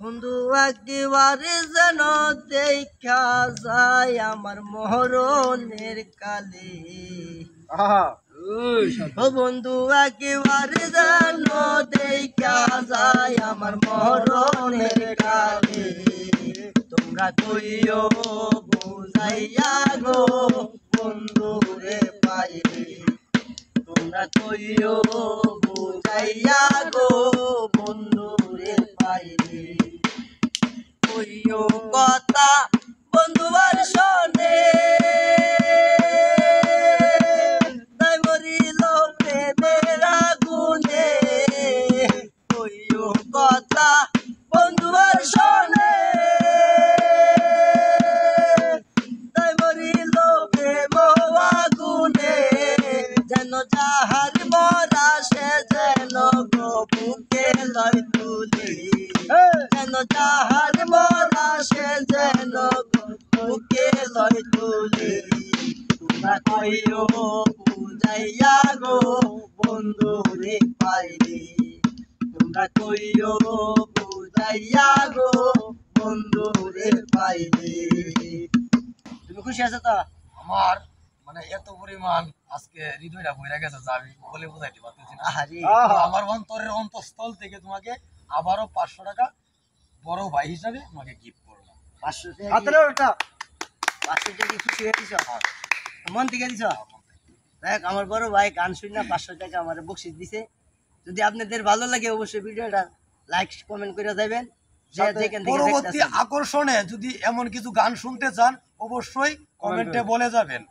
বন্ধু একেবারে যেন দেখা যায় আমার মরণের কালে। ও বন্ধু একেবারে যেন দেখা যায় আমার মরণের কালে। তোমরা কইও বুঝাইয়া গো বন্ধু রে পাইলে। তোমরা কইও বুঝাইয়া গো বন্ধু রে পাইলে। কইও কথা বন্ধুবার শোনে, তাই মরিল প্রেমের আগুনে। কইও কথা বন্ধুবার শোনে, তাই মরিল প্রেম আগুনে। যেন যাহার মরা সে যেন গো বুকে লয় তুলি। যেন যাহার মরা সে যেন গো বুকে লয় তুলি। তোমরা কইও বুঝাইয়া গো বন্ধু রে পাইলে। তোমরা কইও বুঝাইয়া গো বন্ধু রে পাইলে। তুমি খুশি আছো তো? আমার মানে এত পরিমাণ আজকে হৃদয়টা ভরে গেছে যে আমি বলে বোঝাইতে পারতেছি না। আমার অন্তরের অন্তঃস্থল থেকে তোমাকে আবারও 500 টাকা বড় ভাই হিসাবে তোমাকে গিফট করলাম। 500 টাকা 500 টাকা খুশি হয়ে দিছ? মন থেকে দিছ? দেখ আমার বড় ভাই গান শুনি না 500 টাকা আমার বকশিশ দিছে। যদি আপনাদের ভালো লাগে অবশ্যই ভিডিওটা লাইক কমেন্ট করে যাবেন। পরবর্তী আকর্ষণে যদি এমন কিছু গান শুনতে চান অবশ্যই কমেন্টে বলে যাবেন।